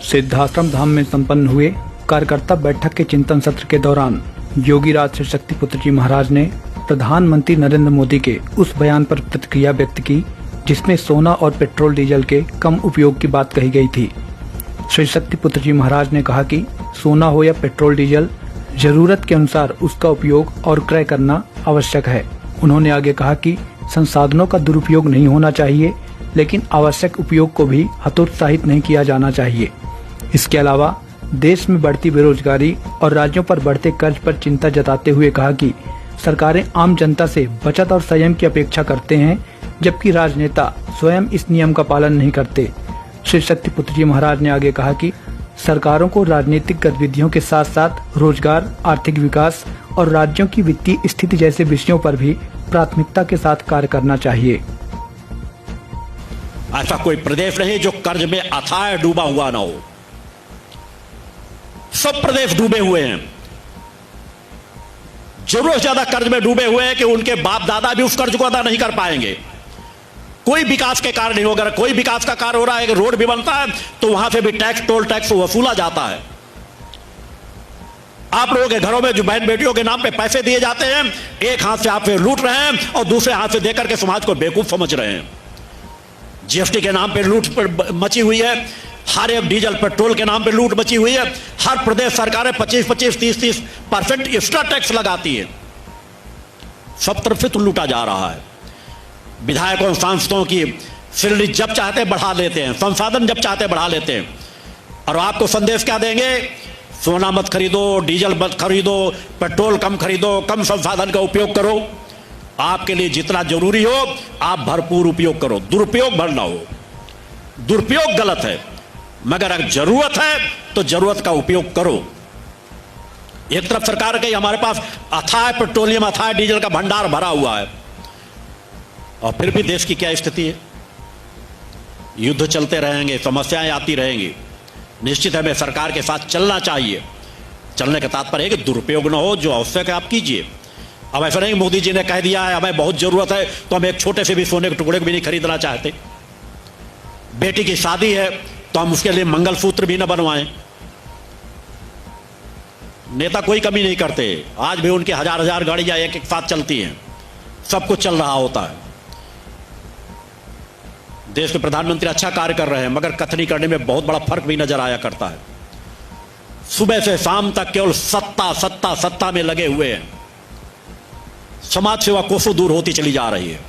सिद्धाश्रम धाम में संपन्न हुए कार्यकर्ता बैठक के चिंतन सत्र के दौरान योगीराज श्री शक्तिपुत्र जी महाराज ने प्रधानमंत्री नरेंद्र मोदी के उस बयान पर प्रतिक्रिया व्यक्त की जिसमें सोना और पेट्रोल डीजल के कम उपयोग की बात कही गई थी। श्री शक्तिपुत्र जी महाराज ने कहा कि सोना हो या पेट्रोल डीजल, जरूरत के अनुसार उसका उपयोग और क्रय करना आवश्यक है। उन्होंने आगे कहा कि संसाधनों का दुरुपयोग नहीं होना चाहिए, लेकिन आवश्यक उपयोग को भी हतोत्साहित नहीं किया जाना चाहिए। इसके अलावा देश में बढ़ती बेरोजगारी और राज्यों पर बढ़ते कर्ज पर चिंता जताते हुए कहा कि सरकारें आम जनता से बचत और संयम की अपेक्षा करते हैं, जबकि राजनेता स्वयं इस नियम का पालन नहीं करते। श्री शक्तिपुत्र जी महाराज ने आगे कहा कि सरकारों को राजनीतिक गतिविधियों के साथ साथ रोजगार, आर्थिक विकास और राज्यों की वित्तीय स्थिति जैसे विषयों पर भी प्राथमिकता के साथ कार्य करना चाहिए। ऐसा कोई प्रदेश नहीं जो कर्ज में अथाह डूबा हुआ ना हो। सब प्रदेश डूबे हुए हैं, जरूरत से ज्यादा कर्ज में डूबे हुए हैं कि उनके बाप दादा भी उस कर्ज को अदा नहीं कर पाएंगे। कोई विकास के कार्य नहीं होगा। कोई विकास का कार्य हो रहा है कि रोड भी बनता है तो वहां से भी टैक्स, टोल टैक्स वसूला जाता है। आप लोगों के घरों में जो बहन बेटियों के नाम पे पैसे दिए जाते हैं, एक हाथ से आप लूट रहे हैं और दूसरे हाथ से देकर के समाज को बेवकूफ समझ रहे हैं। जीएसटी के नाम पे लूट मची हुई है, हर एक डीजल पेट्रोल के नाम पे लूट मची हुई है। हर प्रदेश सरकारें 25-25, 30-30% एक्स्ट्रा टैक्स लगाती है। सब तरफ से तो लूटा जा रहा है। विधायकों, सांसदों की सैलरी जब चाहते बढ़ा लेते हैं, संसाधन जब चाहते बढ़ा लेते हैं। और आपको संदेश क्या देंगे? सोना मत खरीदो, डीजल मत खरीदो, पेट्रोल कम खरीदो, कम संसाधन का उपयोग करो। आपके लिए जितना जरूरी हो आप भरपूर उपयोग करो, दुरुपयोग भर ना हो। दुरुपयोग गलत है, मगर अगर जरूरत है तो जरूरत का उपयोग करो। एक तरफ सरकार के हमारे पास अथाह पेट्रोलियम, अथाह डीजल का भंडार भरा हुआ है, और फिर भी देश की क्या स्थिति है? युद्ध चलते रहेंगे, समस्याएं आती रहेंगी। निश्चित हमें सरकार के साथ चलना चाहिए। चलने का तात्पर्य है कि दुरुपयोग ना हो, जो आवश्यक है आप कीजिए। अब ऐसा नहीं मोदी जी ने कह दिया है हमें बहुत जरूरत है तो हम एक छोटे से भी सोने के टुकड़े को भी नहीं खरीदना चाहते। बेटी की शादी है तो हम उसके लिए मंगलसूत्र भी न बनवाएं। नेता कोई कमी नहीं करते। आज भी उनकी हजार गाड़ियां एक एक साथ चलती हैं, सब कुछ चल रहा होता है। देश के प्रधानमंत्री अच्छा कार्य कर रहे हैं, मगर कथनी करने में बहुत बड़ा फर्क भी नजर आया करता है। सुबह से शाम तक केवल सत्ता में लगे हुए हैं। समाज सेवा कोसों दूर होती चली जा रही है।